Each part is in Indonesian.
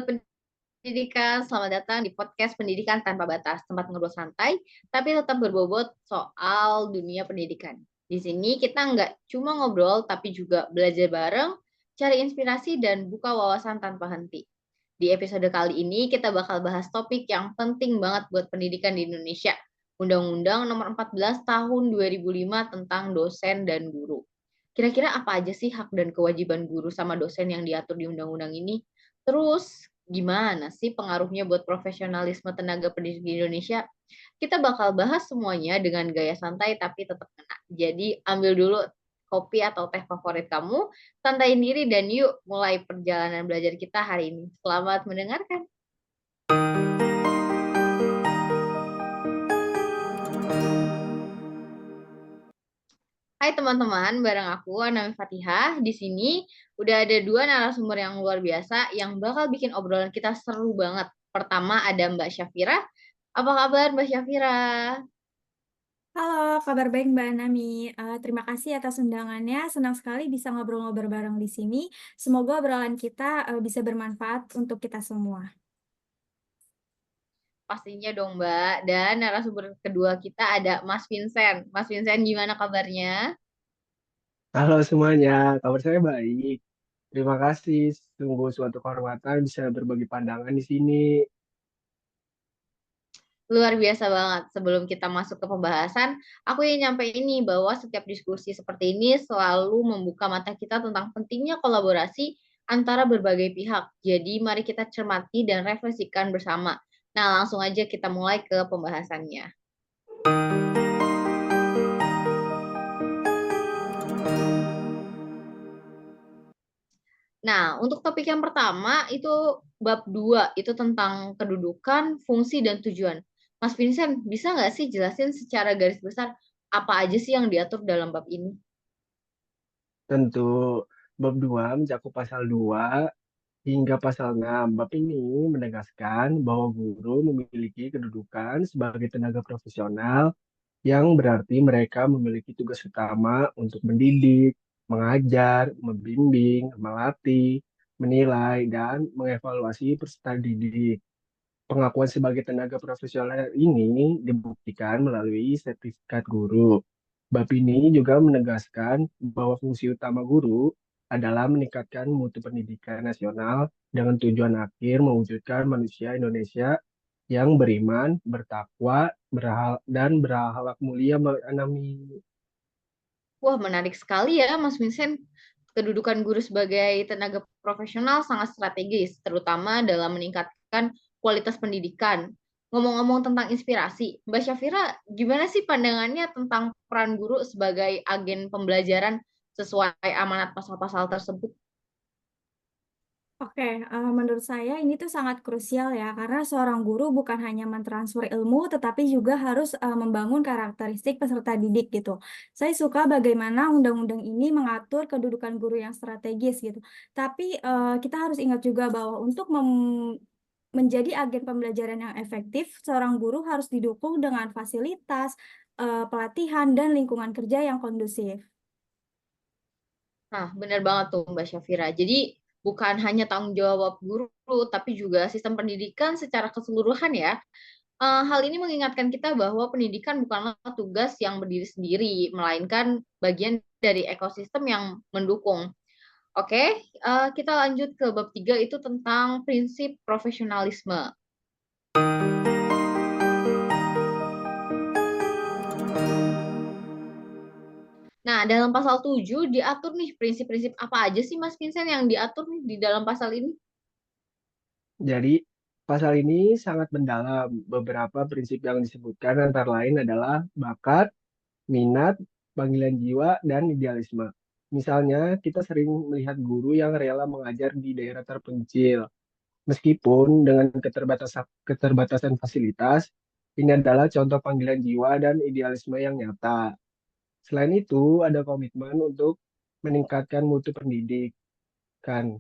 Sobat Pendidikan, selamat datang di podcast Pendidikan Tanpa Batas, tempat ngobrol santai, tapi tetap berbobot soal dunia pendidikan. Di sini kita nggak cuma ngobrol, tapi juga belajar bareng, cari inspirasi, dan buka wawasan tanpa henti. Di episode kali ini, kita bakal bahas topik yang penting banget buat pendidikan di Indonesia, Undang-Undang Nomor 14 Tahun 2005 tentang dosen dan guru. Kira-kira apa aja sih hak dan kewajiban guru sama dosen yang diatur di undang-undang ini? Terus, gimana sih pengaruhnya buat profesionalisme tenaga pendidik di Indonesia? Kita bakal bahas semuanya dengan gaya santai tapi tetap kena. Jadi, ambil dulu kopi atau teh favorit kamu, santain diri dan yuk mulai perjalanan belajar kita hari ini. Selamat mendengarkan. Hai teman-teman, bareng aku Anami Fatihah. Di sini udah ada dua narasumber yang luar biasa yang bakal bikin obrolan kita seru banget. Pertama ada Mbak Syafira. Apa kabar Mbak Syafira? Halo, kabar baik Mbak Nami. Terima kasih atas undangannya. Senang sekali bisa ngobrol-ngobrol bareng di sini. Semoga obrolan kita bisa bermanfaat untuk kita semua. Pastinya dong Mbak. Dan narasumber kedua kita ada Mas Vincent. Mas Vincent gimana kabarnya? Halo semuanya, kabar saya baik. Terima kasih, sungguh suatu kehormatan bisa berbagi pandangan di sini. Luar biasa banget. Sebelum kita masuk ke pembahasan, aku ingin nyampe ini bahwa setiap diskusi seperti ini selalu membuka mata kita tentang pentingnya kolaborasi antara berbagai pihak. Jadi mari kita cermati dan refleksikan bersama. Nah, langsung aja kita mulai ke pembahasannya. Nah, untuk topik yang pertama itu bab 2 itu tentang kedudukan, fungsi, dan tujuan. Mas Vincent, bisa nggak sih jelasin secara garis besar apa aja sih yang diatur dalam bab ini? Tentu bab 2 mencakup pasal 2 hingga pasal 6. Bab ini menegaskan bahwa guru memiliki kedudukan sebagai tenaga profesional yang berarti mereka memiliki tugas utama untuk mendidik, mengajar, membimbing, melatih, menilai, dan mengevaluasi peserta didik. Pengakuan sebagai tenaga profesional ini dibuktikan melalui sertifikat guru. Bab ini juga menegaskan bahwa fungsi utama guru adalah meningkatkan mutu pendidikan nasional dengan tujuan akhir mewujudkan manusia Indonesia yang beriman, bertakwa, dan berakhlak mulia menanami. Wah, menarik sekali ya, Mas Vincent. Kedudukan guru sebagai tenaga profesional sangat strategis, terutama dalam meningkatkan kualitas pendidikan. Ngomong-ngomong tentang inspirasi, Mbak Syafira, gimana sih pandangannya tentang peran guru sebagai agen pembelajaran sesuai amanat pasal-pasal tersebut? Oke, menurut saya ini tuh sangat krusial ya, karena seorang guru bukan hanya mentransfer ilmu, tetapi juga harus membangun karakteristik peserta didik gitu. Saya suka bagaimana undang-undang ini mengatur kedudukan guru yang strategis gitu. Tapi kita harus ingat juga bahwa untuk menjadi agen pembelajaran yang efektif, seorang guru harus didukung dengan fasilitas, pelatihan, dan lingkungan kerja yang kondusif. Nah, benar banget tuh Mbak Syafira. Jadi, bukan hanya tanggung jawab guru, tapi juga sistem pendidikan secara keseluruhan ya. Hal ini mengingatkan kita bahwa pendidikan bukanlah tugas yang berdiri sendiri, melainkan bagian dari ekosistem yang mendukung. Oke, kita lanjut ke bab 3 itu tentang prinsip profesionalisme. Nah, dalam pasal 7 diatur nih prinsip-prinsip apa aja sih Mas Vincent yang diatur nih di dalam pasal ini? Jadi, pasal ini sangat mendalam. Beberapa prinsip yang disebutkan antara lain adalah bakat, minat, panggilan jiwa, dan idealisme. Misalnya, kita sering melihat guru yang rela mengajar di daerah terpencil. Meskipun dengan keterbatasan fasilitas, ini adalah contoh panggilan jiwa dan idealisme yang nyata. Selain itu, ada komitmen untuk meningkatkan mutu pendidikan,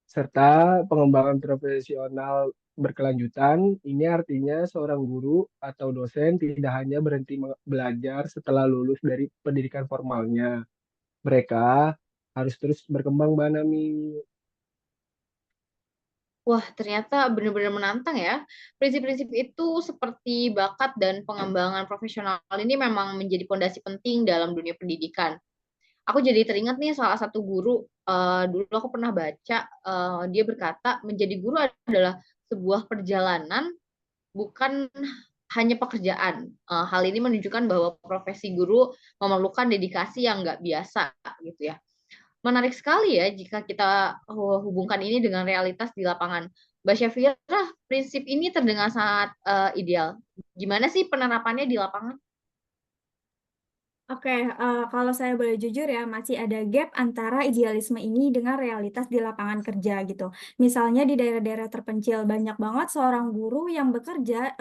serta pengembangan profesional berkelanjutan. Ini artinya seorang guru atau dosen tidak hanya berhenti belajar setelah lulus dari pendidikan formalnya. Mereka harus terus berkembang, Mbak Nami. Wah, ternyata benar-benar menantang ya. Prinsip-prinsip itu seperti bakat dan pengembangan profesional ini memang menjadi fondasi penting dalam dunia pendidikan. Aku jadi teringat nih salah satu guru, dulu aku pernah baca, dia berkata menjadi guru adalah sebuah perjalanan, bukan hanya pekerjaan. Hal ini menunjukkan bahwa profesi guru memerlukan dedikasi yang nggak biasa gitu ya. Menarik sekali ya jika kita hubungkan ini dengan realitas di lapangan. Mbak Syafira, prinsip ini terdengar sangat ideal. Gimana sih penerapannya di lapangan? Oke, kalau saya boleh jujur ya, masih ada gap antara idealisme ini dengan realitas di lapangan kerja gitu. Misalnya di daerah-daerah terpencil, banyak banget seorang guru yang bekerja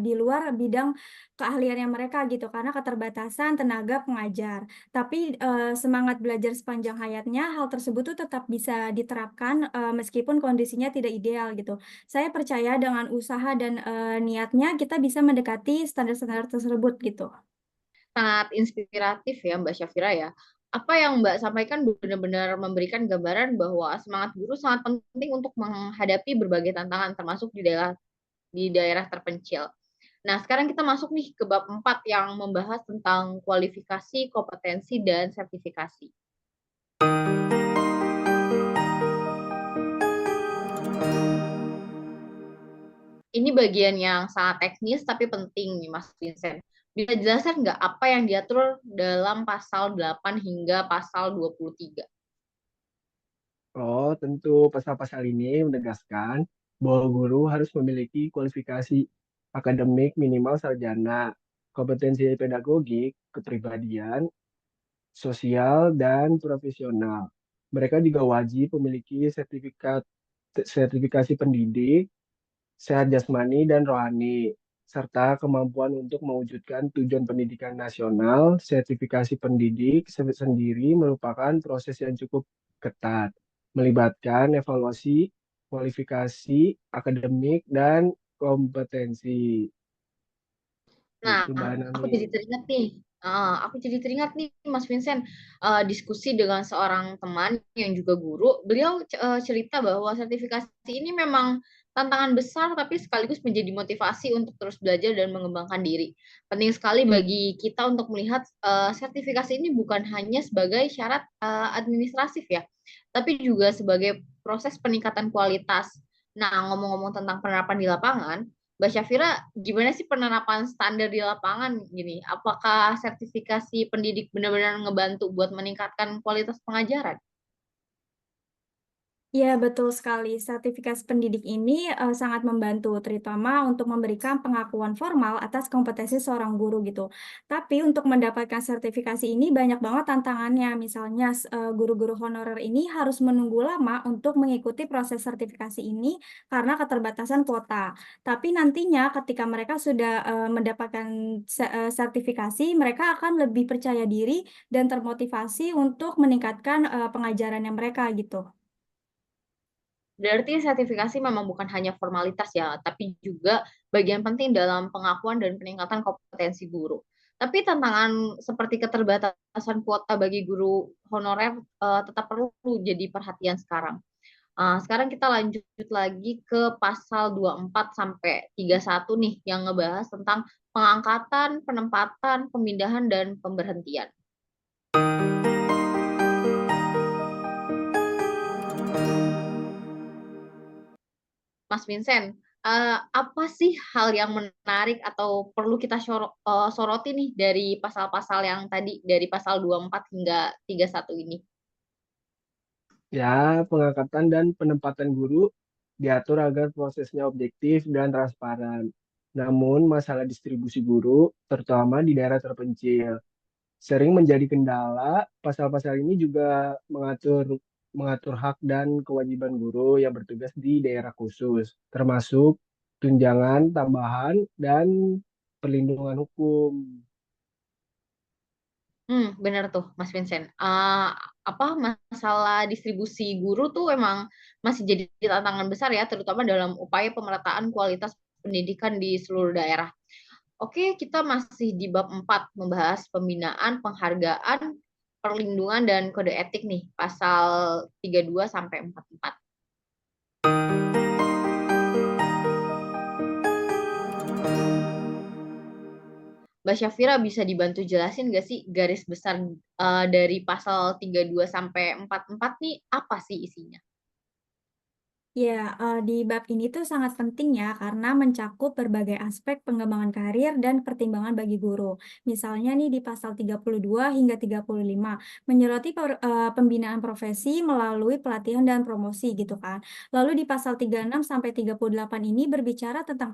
di luar bidang keahliannya mereka gitu, karena keterbatasan tenaga pengajar. Tapi semangat belajar sepanjang hayatnya, hal tersebut tuh tetap bisa diterapkan meskipun kondisinya tidak ideal gitu. Saya percaya dengan usaha dan niatnya kita bisa mendekati standar-standar tersebut gitu. Sangat inspiratif ya Mbak Syafira ya. Apa yang Mbak sampaikan benar-benar memberikan gambaran bahwa semangat guru sangat penting untuk menghadapi berbagai tantangan termasuk di daerah terpencil. Nah, sekarang kita masuk nih ke bab 4 yang membahas tentang kualifikasi, kompetensi, dan sertifikasi. Ini bagian yang sangat teknis tapi penting nih Mas Vincent. Bisa jelaskan nggak apa yang diatur dalam pasal 8 hingga pasal 23? Oh, tentu pasal-pasal ini menegaskan bahwa guru harus memiliki kualifikasi akademik minimal sarjana, kompetensi pedagogik, kepribadian, sosial, dan profesional. Mereka juga wajib memiliki sertifikasi pendidik, sehat jasmani dan rohani, serta kemampuan untuk mewujudkan tujuan pendidikan nasional. Sertifikasi pendidik sendiri merupakan proses yang cukup ketat, melibatkan evaluasi, kualifikasi, akademik, dan kompetensi. Nah, Itu Mbak aku Nani. jadi teringat nih. Mas Vincent, diskusi dengan seorang teman yang juga guru. Beliau cerita bahwa sertifikasi ini memang tantangan besar, tapi sekaligus menjadi motivasi untuk terus belajar dan mengembangkan diri. Penting sekali bagi kita untuk melihat sertifikasi ini bukan hanya sebagai syarat administratif ya, tapi juga sebagai proses peningkatan kualitas. Nah, ngomong-ngomong tentang penerapan di lapangan, Mbak Syafira, gimana sih penerapan standar di lapangan gini? Apakah sertifikasi pendidik benar-benar ngebantu buat meningkatkan kualitas pengajaran? Ya, betul sekali. Sertifikasi pendidik ini sangat membantu, terutama untuk memberikan pengakuan formal atas kompetensi seorang guru gitu. Tapi untuk mendapatkan sertifikasi ini banyak banget tantangannya. Misalnya guru-guru honorer ini harus menunggu lama untuk mengikuti proses sertifikasi ini karena keterbatasan kuota. Tapi nantinya ketika mereka sudah mendapatkan sertifikasi, mereka akan lebih percaya diri dan termotivasi untuk meningkatkan pengajarannya mereka gitu. Berarti sertifikasi memang bukan hanya formalitas ya, tapi juga bagian penting dalam pengakuan dan peningkatan kompetensi guru. Tapi tantangan seperti keterbatasan kuota bagi guru honorer tetap perlu jadi perhatian sekarang. Sekarang kita lanjut lagi ke pasal 24 sampai 31 nih yang ngebahas tentang pengangkatan, penempatan, pemindahan dan pemberhentian. Mas Vincent, apa sih hal yang menarik atau perlu kita soroti nih dari pasal-pasal yang tadi dari pasal 24 hingga 31 ini? Ya, pengangkatan dan penempatan guru diatur agar prosesnya objektif dan transparan. Namun, masalah distribusi guru, terutama di daerah terpencil, sering menjadi kendala. Pasal-pasal ini juga mengatur hak dan kewajiban guru yang bertugas di daerah khusus, termasuk tunjangan tambahan dan perlindungan hukum. Benar tuh, Mas Vincent. Apa masalah distribusi guru tuh emang masih jadi tantangan besar ya, terutama dalam upaya pemerataan kualitas pendidikan di seluruh daerah. Oke, kita masih di bab 4 membahas pembinaan, penghargaan, perlindungan dan kode etik nih, pasal 32 sampai 44. Mbak Syafira bisa dibantu jelasin nggak sih garis besar dari pasal 32 sampai 44 nih apa sih isinya? Ya, di bab ini tuh sangat penting ya karena mencakup berbagai aspek pengembangan karir dan pertimbangan bagi guru. Misalnya nih di pasal 32 hingga 35 menyoroti pembinaan profesi melalui pelatihan dan promosi gitu kan. Lalu di pasal 36 sampai 38 ini berbicara tentang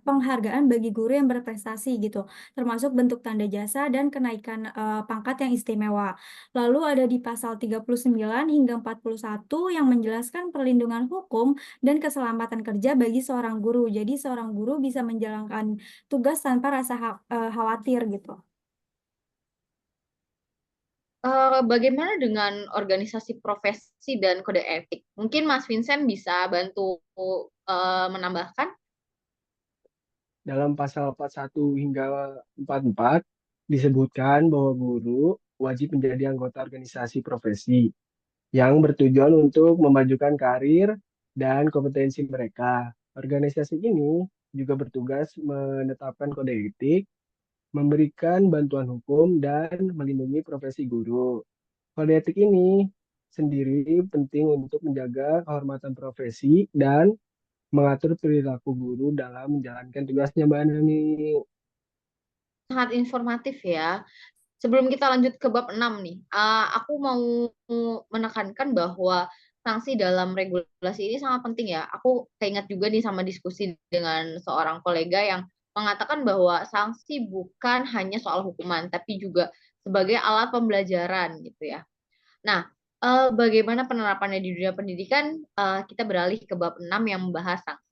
penghargaan bagi guru yang berprestasi gitu, termasuk bentuk tanda jasa dan kenaikan pangkat yang istimewa. Lalu ada di pasal 39 hingga 41 yang menjelaskan perlindungan hukum dan keselamatan kerja bagi seorang guru. Jadi seorang guru bisa menjalankan tugas tanpa rasa khawatir gitu. Bagaimana dengan organisasi profesi dan kode etik? Mungkin Mas Vincent bisa bantu menambahkan? Dalam pasal 41 hingga 44 disebutkan bahwa guru wajib menjadi anggota organisasi profesi yang bertujuan untuk memajukan karir dan kompetensi mereka. Organisasi ini juga bertugas menetapkan kode etik, memberikan bantuan hukum, dan melindungi profesi guru. Kode etik ini sendiri penting untuk menjaga kehormatan profesi dan mengatur perilaku guru dalam menjalankan tugasnya, Mbak Nani. Sangat informatif ya. Sebelum kita lanjut ke bab 6 nih, aku mau menekankan bahwa sanksi dalam regulasi ini sangat penting ya. Aku keingat juga nih sama diskusi dengan seorang kolega yang mengatakan bahwa sanksi bukan hanya soal hukuman, tapi juga sebagai alat pembelajaran gitu ya. Nah, bagaimana penerapannya di dunia pendidikan? Kita beralih ke bab 6 yang membahas sanksi.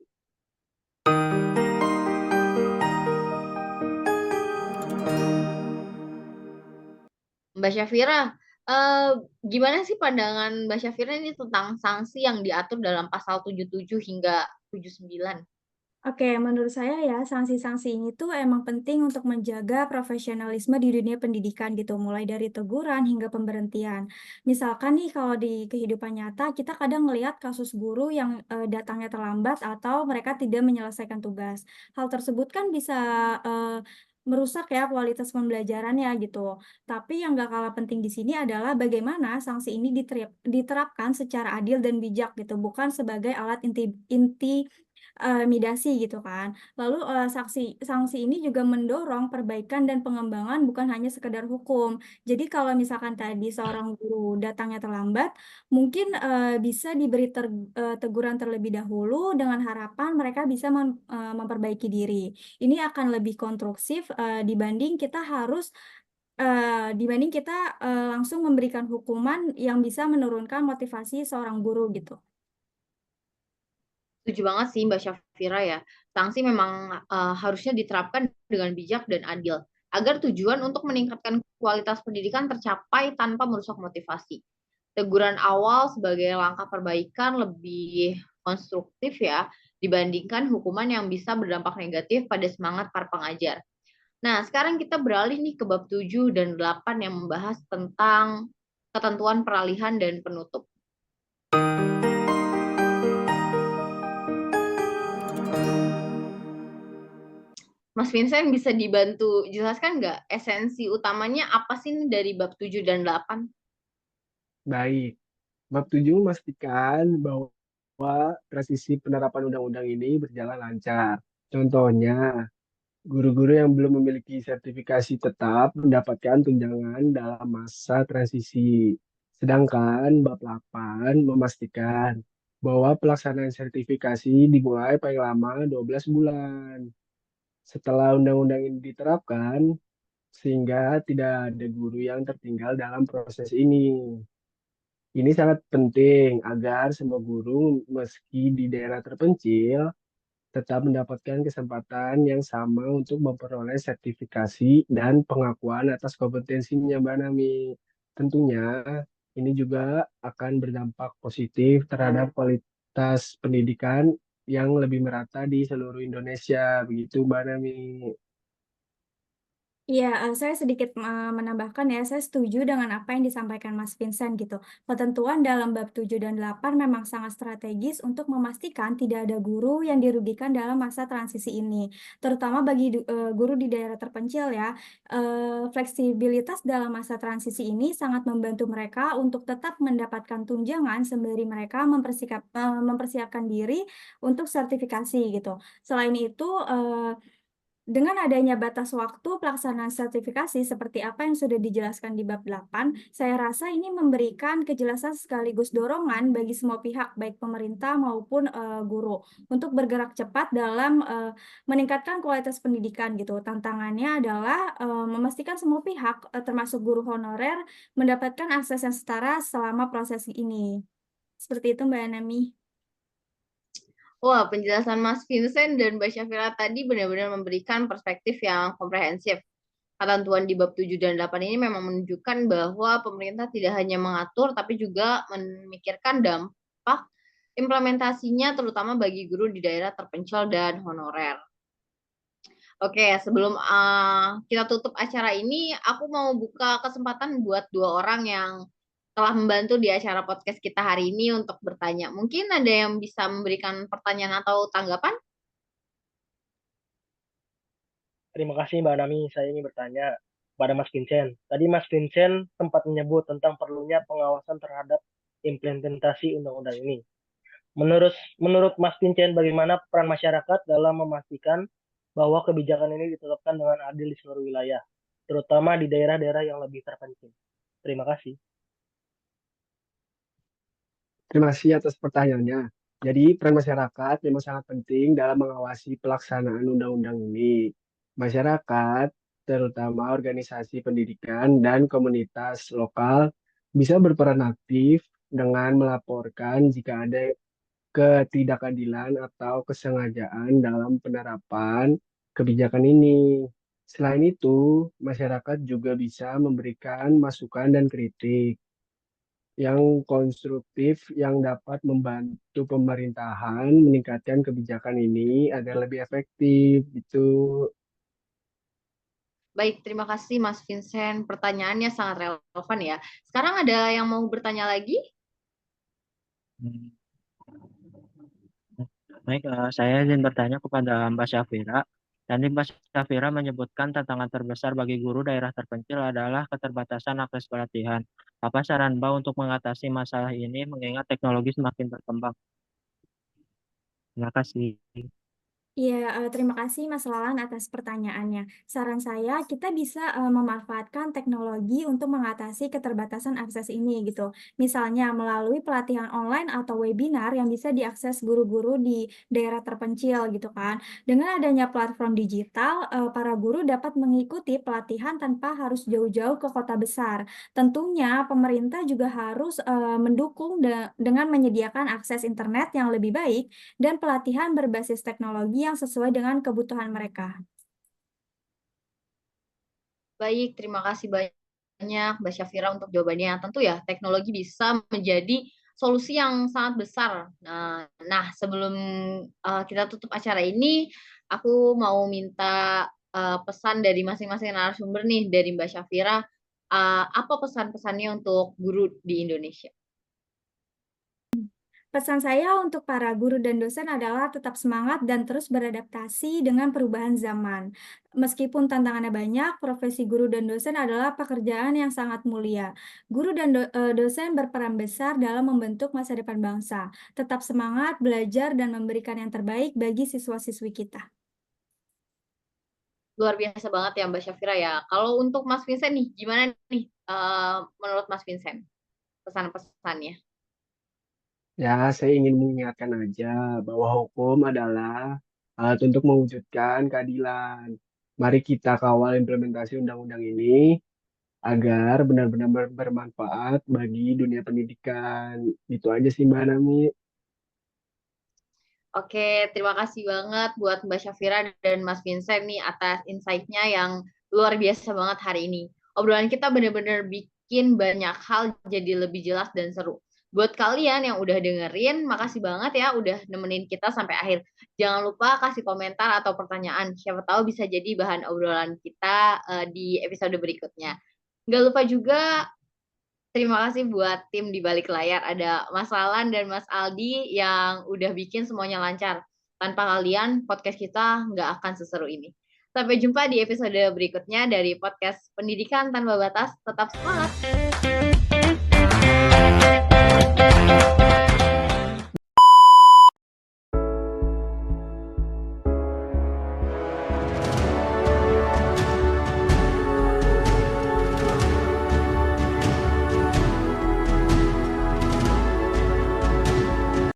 Mbak Syafira, eh, gimana sih pandangan Mbak Syafira ini tentang sanksi yang diatur dalam pasal 77 hingga 79? Oke, menurut saya ya, sanksi-sanksi ini tuh emang penting untuk menjaga profesionalisme di dunia pendidikan gitu, mulai dari teguran hingga pemberhentian. Misalkan nih, kalau di kehidupan nyata, kita kadang melihat kasus guru yang datangnya terlambat atau mereka tidak menyelesaikan tugas. Hal tersebut kan bisa eh, merusak ya kualitas pembelajarannya gitu. Tapi yang gak kalah penting di sini adalah bagaimana sanksi ini diterapkan secara adil dan bijak gitu, bukan sebagai alat intimidasi gitu kan. Lalu sanksi ini juga mendorong perbaikan dan pengembangan bukan hanya sekedar hukum. Jadi kalau misalkan tadi seorang guru datangnya terlambat, mungkin bisa diberi teguran terlebih dahulu dengan harapan mereka bisa memperbaiki diri. Ini akan lebih konstruksif dibanding kita langsung memberikan hukuman yang bisa menurunkan motivasi seorang guru gitu. Setuju banget sih Mbak Syafira ya. Sanksi memang harusnya diterapkan dengan bijak dan adil, agar tujuan untuk meningkatkan kualitas pendidikan tercapai tanpa merusak motivasi. Teguran awal sebagai langkah perbaikan lebih konstruktif ya, dibandingkan hukuman yang bisa berdampak negatif pada semangat para pengajar. Nah, sekarang kita beralih nih ke bab 7 dan 8 yang membahas tentang ketentuan peralihan dan penutup. Mas Vincent bisa dibantu jelaskan nggak esensi utamanya apa sih dari bab 7 dan 8? Baik, bab 7 memastikan bahwa transisi penerapan undang-undang ini berjalan lancar. Contohnya, guru-guru yang belum memiliki sertifikasi tetap mendapatkan tunjangan dalam masa transisi. Sedangkan bab 8 memastikan bahwa pelaksanaan sertifikasi dimulai paling lama 12 bulan setelah undang-undang ini diterapkan, sehingga tidak ada guru yang tertinggal dalam proses ini. Ini sangat penting agar semua guru meski di daerah terpencil tetap mendapatkan kesempatan yang sama untuk memperoleh sertifikasi dan pengakuan atas kompetensinya, Mbak Nami. Tentunya ini juga akan berdampak positif terhadap kualitas pendidikan yang lebih merata di seluruh Indonesia. Begitu, Mbak Nami. Iya, saya sedikit menambahkan ya, saya setuju dengan apa yang disampaikan Mas Vincent gitu. Ketentuan dalam bab 7 dan 8 memang sangat strategis untuk memastikan tidak ada guru yang dirugikan dalam masa transisi ini, terutama bagi guru di daerah terpencil ya. Fleksibilitas dalam masa transisi ini sangat membantu mereka untuk tetap mendapatkan tunjangan sembari mereka mempersiapkan diri untuk sertifikasi gitu. Selain itu, dengan adanya batas waktu pelaksanaan sertifikasi seperti apa yang sudah dijelaskan di bab 8, saya rasa ini memberikan kejelasan sekaligus dorongan bagi semua pihak, baik pemerintah maupun guru, untuk bergerak cepat dalam meningkatkan kualitas pendidikan gitu. Tantangannya adalah memastikan semua pihak, termasuk guru honorer, mendapatkan akses yang setara selama proses ini. Seperti itu, Mbak Anami. Wah, penjelasan Mas Vincent dan Mbak Syafira tadi benar-benar memberikan perspektif yang komprehensif. Ketentuan di bab 7 dan 8 ini memang menunjukkan bahwa pemerintah tidak hanya mengatur, tapi juga memikirkan dampak implementasinya, terutama bagi guru di daerah terpencil dan honorer. Oke, sebelum kita tutup acara ini, aku mau buka kesempatan buat dua orang yang telah membantu di acara podcast kita hari ini untuk bertanya. Mungkin ada yang bisa memberikan pertanyaan atau tanggapan? Terima kasih Mbak Nami. Saya ingin bertanya pada Mas Vincent. Tadi Mas Vincent sempat menyebut tentang perlunya pengawasan terhadap implementasi undang-undang ini. Menurut Mas Vincent, bagaimana peran masyarakat dalam memastikan bahwa kebijakan ini ditetapkan dengan adil di seluruh wilayah, terutama di daerah-daerah yang lebih terpencil? Terima kasih. Terima kasih atas pertanyaannya. Jadi, peran masyarakat memang sangat penting dalam mengawasi pelaksanaan undang-undang ini. Masyarakat, terutama organisasi pendidikan dan komunitas lokal, bisa berperan aktif dengan melaporkan jika ada ketidakadilan atau kesengajaan dalam penerapan kebijakan ini. Selain itu, masyarakat juga bisa memberikan masukan dan kritik yang konstruktif yang dapat membantu pemerintahan meningkatkan kebijakan ini agar lebih efektif gitu. Baik, terima kasih Mas Vincent. Pertanyaannya sangat relevan ya. Sekarang ada yang mau bertanya lagi? Baik, saya izin bertanya kepada Mbak Syafira. Tadi Mbak Syafira menyebutkan tantangan terbesar bagi guru daerah terpencil adalah keterbatasan akses pelatihan. Apa saran Mbak untuk mengatasi masalah ini mengingat teknologi semakin berkembang? Terima kasih. Iya, terima kasih Mas Lalan atas pertanyaannya. Saran saya, kita bisa memanfaatkan teknologi untuk mengatasi keterbatasan akses ini gitu. Misalnya melalui pelatihan online atau webinar yang bisa diakses guru-guru di daerah terpencil gitu kan. Dengan adanya platform digital, para guru dapat mengikuti pelatihan tanpa harus jauh-jauh ke kota besar. Tentunya pemerintah juga harus mendukung dengan menyediakan akses internet yang lebih baik dan pelatihan berbasis teknologi yang sesuai dengan kebutuhan mereka. Baik, terima kasih banyak Mbak Syafira untuk jawabannya. Tentu ya, teknologi bisa menjadi solusi yang sangat besar. Nah, sebelum kita tutup acara ini, aku mau minta pesan dari masing-masing narasumber nih, dari Mbak Syafira. Apa pesan-pesannya untuk guru di Indonesia? Pesan saya untuk para guru dan dosen adalah tetap semangat dan terus beradaptasi dengan perubahan zaman. Meskipun tantangannya banyak, profesi guru dan dosen adalah pekerjaan yang sangat mulia. Guru dan dosen berperan besar dalam membentuk masa depan bangsa. Tetap semangat, belajar, dan memberikan yang terbaik bagi siswa-siswi kita. Luar biasa banget ya Mbak Syafira ya. Kalau untuk Mas Vincent nih, gimana nih menurut Mas Vincent pesan-pesannya? Ya, saya ingin mengingatkan aja bahwa hukum adalah alat untuk mewujudkan keadilan. Mari kita kawal implementasi undang-undang ini agar benar-benar bermanfaat bagi dunia pendidikan. Itu aja sih Mbak Nami. Oke, terima kasih banget buat Mbak Syafira dan Mas Vincent nih atas insight-nya yang luar biasa banget hari ini. Obrolan kita benar-benar bikin banyak hal jadi lebih jelas dan seru. Buat kalian yang udah dengerin, makasih banget ya udah nemenin kita sampai akhir. Jangan lupa kasih komentar atau pertanyaan. Siapa tahu bisa jadi bahan obrolan kita di episode berikutnya. Nggak lupa juga terima kasih buat tim di balik layar. Ada Mas Lalan dan Mas Aldi yang udah bikin semuanya lancar. Tanpa kalian, podcast kita nggak akan seseru ini. Sampai jumpa di episode berikutnya dari podcast Pendidikan Tanpa Batas. Tetap semangat!